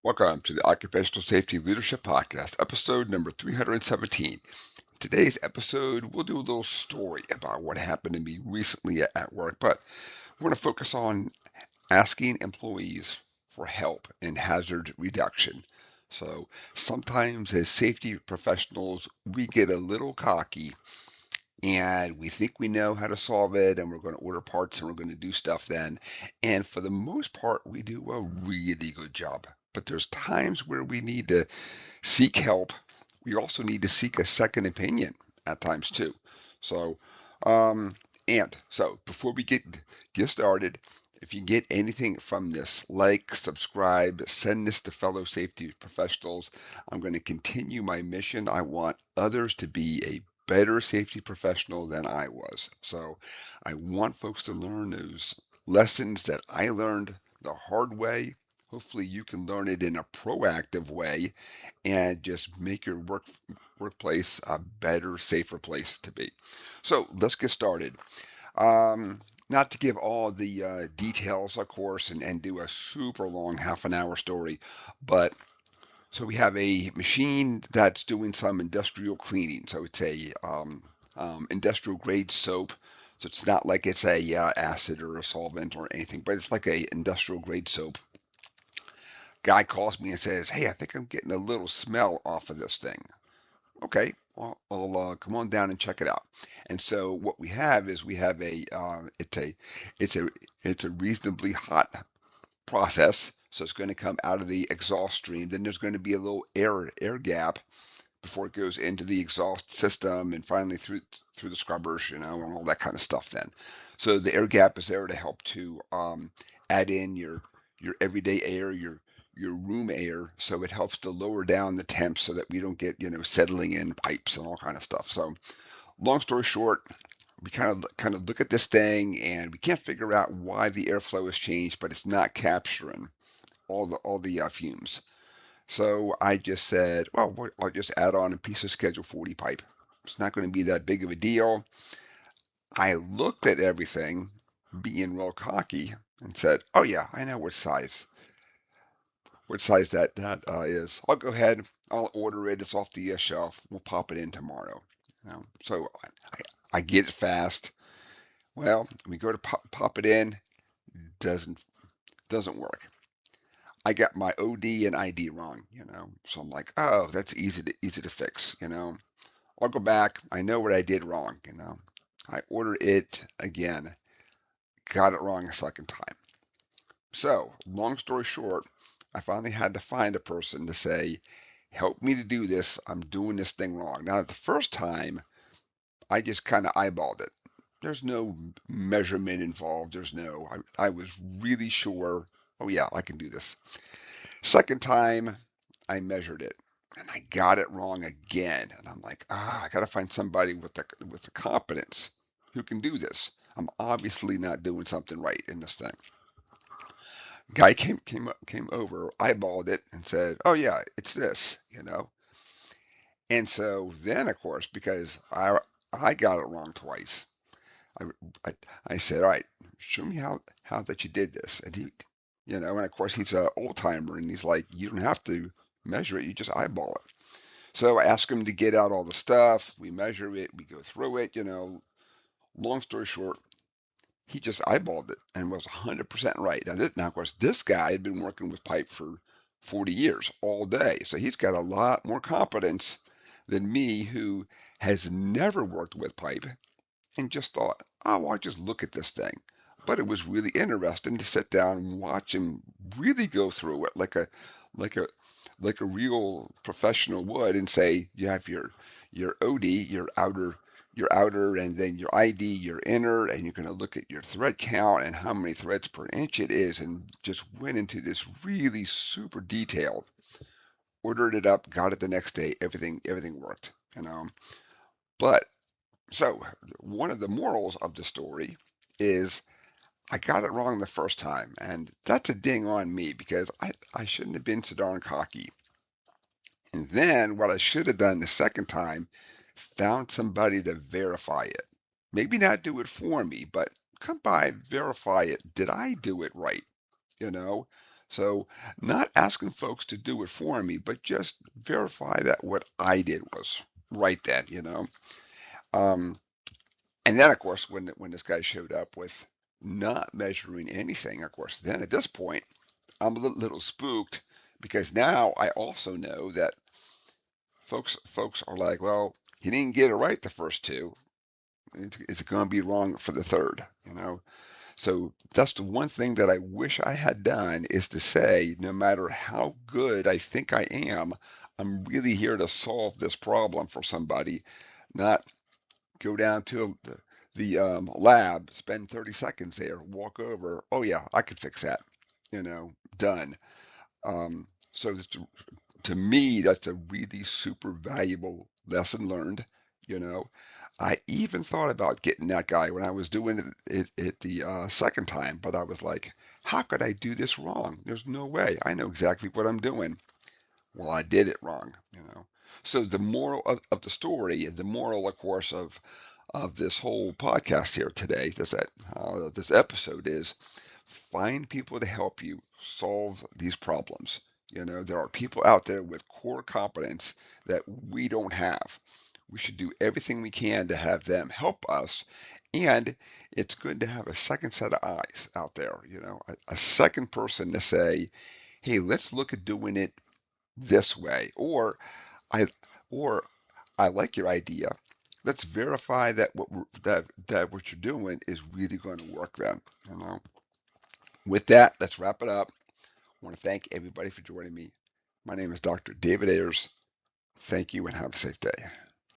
Welcome to the Occupational Safety Leadership Podcast, episode number 317. Today's episode, we'll do a little story about what happened to me recently at work, but we're going to focus on asking employees for help in hazard reduction. So sometimes as safety professionals, we get a little cocky and we think we know how to solve it and we're going to order parts and we're going to do stuff then. And for the most part, we do a really good job. But there's times where we need to seek help. We also need to seek a second opinion at times too. So, before we get started, if you get anything from this, like, subscribe, send this to fellow safety professionals. I'm going to continue my mission. I want others to be a better safety professional than I was. So I want folks to learn those lessons that I learned the hard way. Hopefully you can learn it in a proactive way and just make your workplace a better, safer place to be. So let's get started. Not to give all the details, of course, and do a super long half an hour story, but so we have a machine that's doing some industrial cleaning. So it's a industrial grade soap. So it's not like it's a acid or a solvent or anything, but it's like a industrial grade soap. Guy calls me and says, "Hey, I think I'm getting a little smell off of this thing." Okay, well, I'll come on down and check it out. And so what we have is we have it's a it's a reasonably hot process. So it's going to come out of the exhaust stream. Then there's going to be a little air gap before it goes into the exhaust system and finally through the scrubbers, and all that kind of stuff. Then, so the air gap is there to help to add in your everyday air, your room air, so it helps to lower down the temp so that we don't get settling in pipes and all kind of stuff. So long story short, we kind of look at this thing and we can't figure out why the airflow has changed, but it's not capturing all the fumes. So I just said, well, I'll just add on a piece of Schedule 40 pipe. It's not going to be that big of a deal. I looked at everything, being real cocky, and said, oh yeah, I know what size that is. I'll go ahead. I'll order it. It's off the shelf. We'll pop it in tomorrow. So I get it fast. Well, we go to pop it in. Doesn't doesn't work. I got my OD and ID wrong. So I'm like, oh, that's easy to fix. I'll go back. I know what I did wrong. I ordered it again. Got it wrong a second time. So, long story short, I finally had to find a person to say, help me to do this. I'm doing this thing wrong. Now, the first time, I just kind of eyeballed it. There's no measurement involved. I was really sure, oh yeah, I can do this. Second time, I measured it and I got it wrong again. And I'm like, I got to find somebody with the competence who can do this. I'm obviously not doing something right in this thing. Guy came over, eyeballed it, and said, "Oh yeah, it's this." And so then, of course, because I got it wrong twice, I, I, I said, "All right, show me how that you did this." And of course he's an old timer, and he's like, "You don't have to measure it; you just eyeball it." So I asked him to get out all the stuff. We measure it, we go through it. Long story short, he just eyeballed it and was 100% right. Now, of course, this guy had been working with pipe for 40 years all day. So he's got a lot more competence than me, who has never worked with pipe and just thought, oh, well, I'll just look at this thing. But it was really interesting to sit down and watch him really go through it like a like a real professional would, and say you have your OD, your outer, and then your ID, your inner, and you're going to look at your thread count and how many threads per inch it is, and just went into this really super detailed. Ordered it up, got it the next day. Everything worked. But so one of the morals of the story is I got it wrong the first time, and that's a ding on me because I shouldn't have been so darn cocky. And then what I should have done the second time, found somebody to verify it. Maybe not do it for me, but come by, verify it. Did I do it right? You know? So not asking folks to do it for me, but just verify that what I did was right then. Um, and then of course when this guy showed up with not measuring anything, of course, then at this point I'm a little spooked because now I also know that folks are like, well, he didn't get it right the first two. It's going to be wrong for the third. So that's the one thing that I wish I had done is to say, no matter how good I think I am, I'm really here to solve this problem for somebody, not go down to the lab, spend 30 seconds there, walk over. Oh yeah, I could fix that. Done. So to me, that's a really super valuable lesson learned. You know, I even thought about getting that guy when I was doing it the second time, but I was like, how could I do this wrong? There's no way. I know exactly what I'm doing. Well, I did it wrong. So the moral of the story, the moral, of course, of this whole podcast here today, this episode is find people to help you solve these problems. There are people out there with core competence that we don't have. We should do everything we can to have them help us. And it's good to have a second set of eyes out there, a second person to say, hey, let's look at doing it this way. I or I like your idea. Let's verify that that what you're doing is really going to work then. You know. With that, let's wrap it up. I want to thank everybody for joining me. My name is Dr. David Ayers. Thank you and have a safe day.